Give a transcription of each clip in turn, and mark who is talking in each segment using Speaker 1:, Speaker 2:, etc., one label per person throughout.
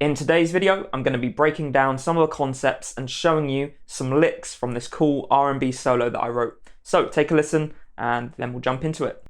Speaker 1: In today's video, I'm going to be breaking down some of the concepts and showing you some licks from this cool R&B solo that I wrote. So take a listen and then we'll jump into it.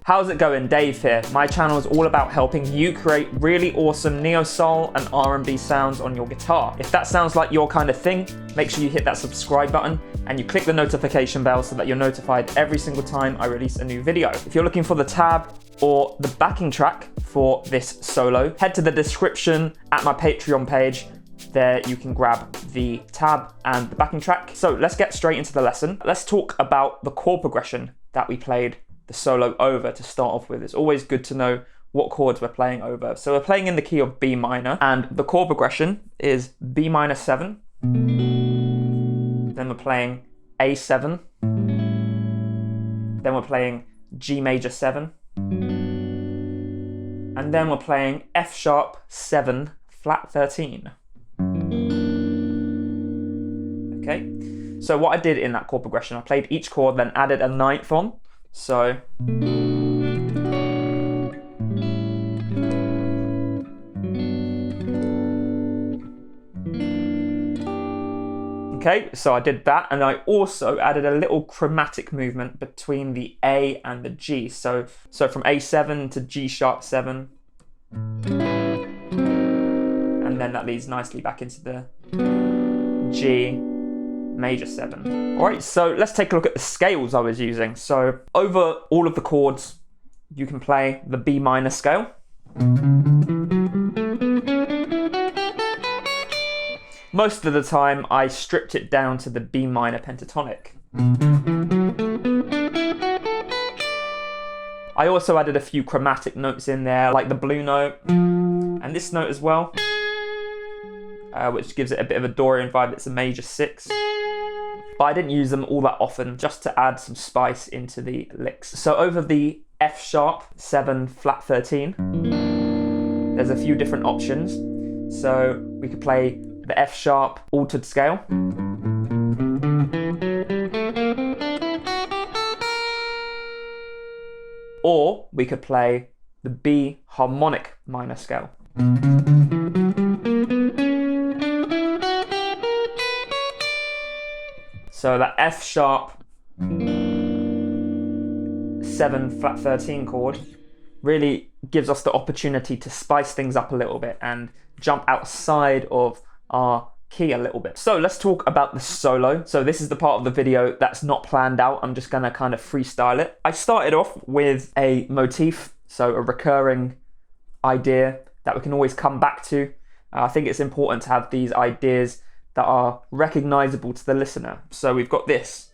Speaker 1: How's it going? Dave here. My channel is all about helping you create really awesome neo-soul and R&B sounds on your guitar. If that sounds like your kind of thing, make sure you hit that subscribe button and you click the notification bell so that you're notified every single time I release a new video. If you're looking for the tab or the backing track for this solo, head to the description at my Patreon page. There you can grab the tab and the backing track. So let's get straight into the lesson. Let's talk about the chord progression that we played the solo over to start off with. It's always good to know what chords we're playing over. So we're playing in the key of B minor, and the chord progression is B minor 7, then we're playing A7, then we're playing G major 7, and then we're playing F sharp 7 flat 13. Okay, so what I did in that chord progression, I played each chord, then added a ninth on. So okay, so I did that, and I also added a little chromatic movement between the A and the G. So from A7 to G sharp 7, and then that leads nicely back into the G major 7. All right, so let's take a look at the scales I was using. So over all of the chords, you can play the B minor scale. Most of the time, I stripped it down to the B minor pentatonic. I also added a few chromatic notes in there, like the blue note and this note as well, which gives it a bit of a Dorian vibe. It's a major 6. But I didn't use them all that often, just to add some spice into the licks. So over the F sharp 7 flat 13, there's a few different options. So we could play the F sharp altered scale, or we could play the B harmonic minor scale. So that F sharp 7 flat 13 chord really gives us the opportunity to spice things up a little bit and jump outside of our key a little bit. So let's talk about the solo. So this is the part of the video that's not planned out. I'm just gonna kind of freestyle it. I started off with a motif, so a recurring idea that we can always come back to. I think it's important to have these ideas that are recognizable to the listener. So we've got this.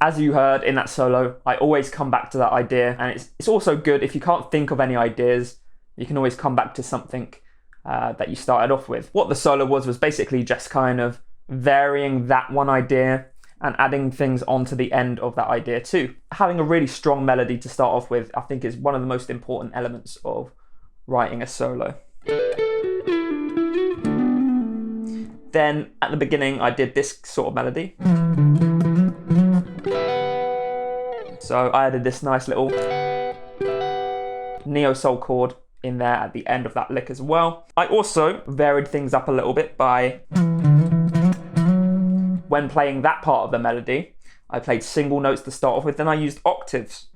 Speaker 1: As you heard in that solo, I always come back to that idea, and it's also good if you can't think of any ideas, you can always come back to something that you started off with. What the solo was basically just kind of varying that one idea and adding things onto the end of that idea too. Having a really strong melody to start off with, I think, is one of the most important elements of writing a solo. Then at the beginning I did this sort of melody. So I added this nice little neo-soul chord in there at the end of that lick as well. I also varied things up a little bit by, when playing that part of the melody, I played single notes to start off with, then I used octaves.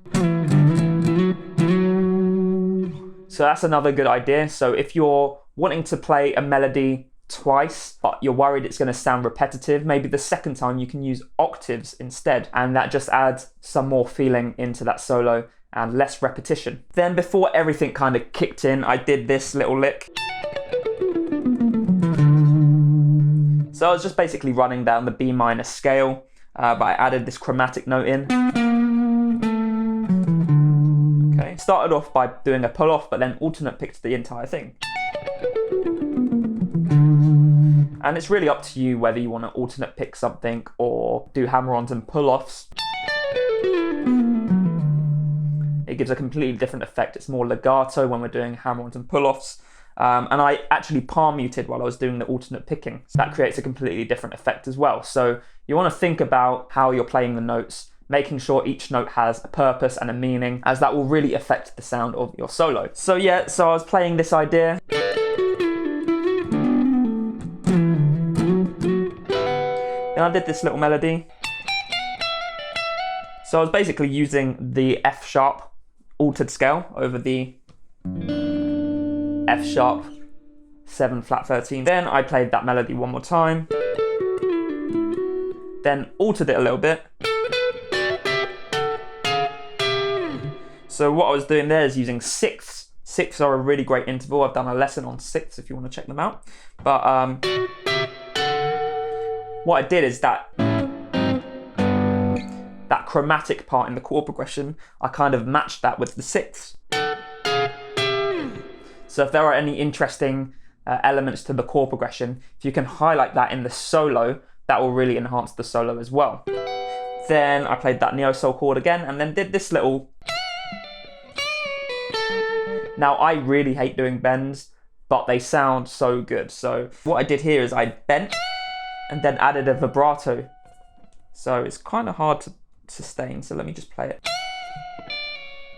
Speaker 1: So that's another good idea. So if you're wanting to play a melody twice, but you're worried it's going to sound repetitive, maybe the second time you can use octaves instead, and that just adds some more feeling into that solo and less repetition. Then before everything kind of kicked in, I did this little lick. So I was just basically running down the B minor scale, but I added this chromatic note in. Okay, started off by doing a pull off, but then alternate picked the entire thing. And it's really up to you whether you want to alternate pick something or do hammer-ons and pull-offs. It gives a completely different effect. It's more legato when we're doing hammer-ons and pull-offs. And I actually palm muted while I was doing the alternate picking. So that creates a completely different effect as well. So you want to think about how you're playing the notes, making sure each note has a purpose and a meaning, as that will really affect the sound of your solo. So yeah, so I was playing this idea. Then I did this little melody. So I was basically using the F sharp altered scale over the F sharp 7 flat 13. Then I played that melody one more time. Then altered it a little bit. So what I was doing there is using sixths. Sixths are a really great interval. I've done a lesson on sixths if you want to check them out. But what I did is that chromatic part in the chord progression, I kind of matched that with the sixths. So if there are any interesting elements to the chord progression, if you can highlight that in the solo, that will really enhance the solo as well. Then I played that neosoul chord again and then did this little... Now I really hate doing bends, but they sound so good. So what I did here is I bent and then added a vibrato. So it's kind of hard to sustain, so let me just play it.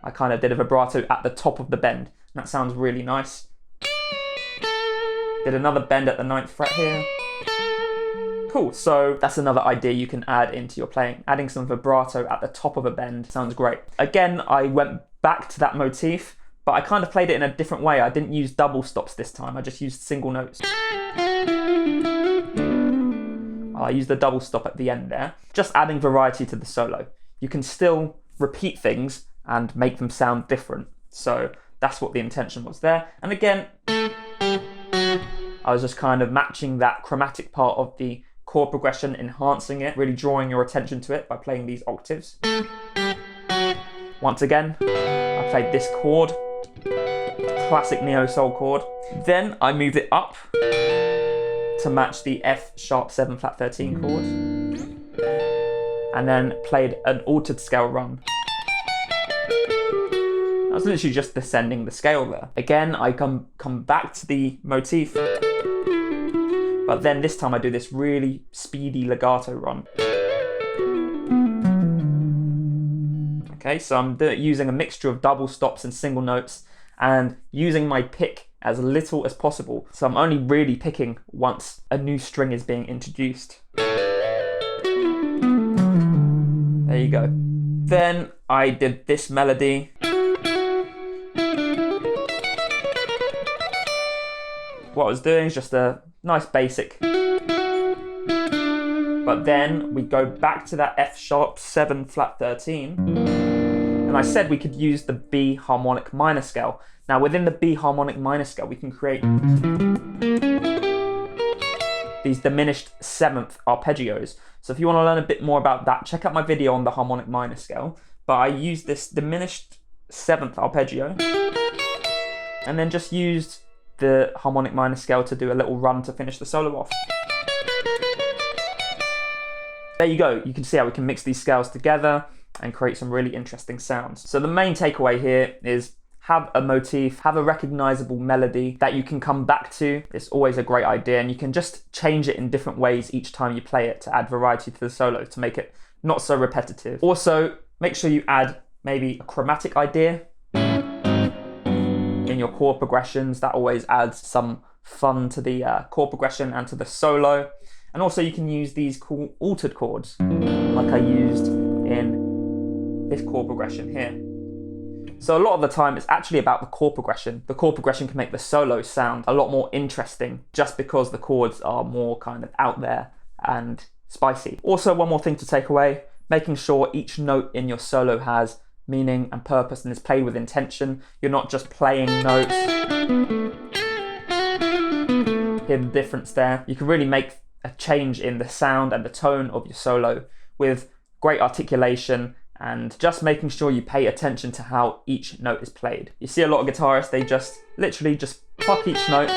Speaker 1: I kind of did a vibrato at the top of the bend, and that sounds really nice. Did another bend at the 9th fret here. Cool, so that's another idea you can add into your playing. Adding some vibrato at the top of a bend sounds great. Again, I went back to that motif, but I kind of played it in a different way. I didn't use double stops this time, I just used single notes. I used the double stop at the end there, just adding variety to the solo. You can still repeat things and make them sound different. So that's what the intention was there. And again, I was just kind of matching that chromatic part of the chord progression, enhancing it, really drawing your attention to it by playing these octaves. Once again, I played this chord, classic neo-soul chord. Then I moved it up to match the F sharp 7 flat 13 chord, and then played an altered scale run. I was literally just descending the scale there. Again, I come back to the motif, but then this time I do this really speedy legato run. Okay, so I'm using a mixture of double stops and single notes, and using my pick as little as possible. So I'm only really picking once a new string is being introduced. There you go. Then I did this melody. What I was doing is just a nice basic. But then we go back to that F sharp 7 flat 13. And I said we could use the B harmonic minor scale. Now within the B harmonic minor scale, we can create these diminished 7th arpeggios. So if you want to learn a bit more about that, check out my video on the harmonic minor scale. But I used this diminished 7th arpeggio and then just used the harmonic minor scale to do a little run to finish the solo off. There you go. You can see how we can mix these scales together and create some really interesting sounds. So the main takeaway here is have a motif, have a recognizable melody that you can come back to. It's always a great idea, and you can just change it in different ways each time you play it to add variety to the solo, to make it not so repetitive. Also, make sure you add maybe a chromatic idea in your chord progressions. That always adds some fun to the chord progression and to the solo. And also you can use these cool altered chords like I used in this chord progression here. So a lot of the time it's actually about the chord progression. The chord progression can make the solo sound a lot more interesting just because the chords are more kind of out there and spicy. Also, one more thing to take away, making sure each note in your solo has meaning and purpose and is played with intention. You're not just playing notes. Hear the difference there? You can really make a change in the sound and the tone of your solo with great articulation and just making sure you pay attention to how each note is played. You see a lot of guitarists, they just literally just pluck each note,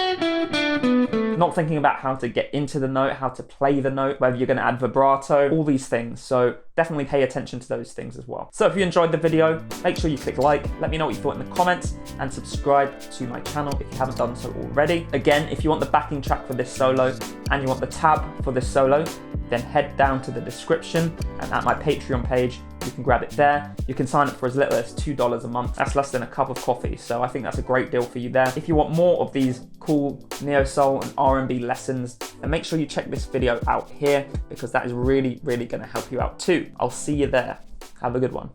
Speaker 1: not thinking about how to get into the note, how to play the note, whether you're going to add vibrato, all these things. So definitely pay attention to those things as well. So if you enjoyed the video, make sure you click like, let me know what you thought in the comments, and subscribe to my channel if you haven't done so already. Again, if you want the backing track for this solo and you want the tab for this solo, then head down to the description and at my Patreon page, you can grab it there. You can sign up for as little as $2 a month. That's less than a cup of coffee, so I think that's a great deal for you there. If you want more of these cool neo soul and R&B lessons, then make sure you check this video out here because that is really, really going to help you out too. I'll see you there. Have a good one.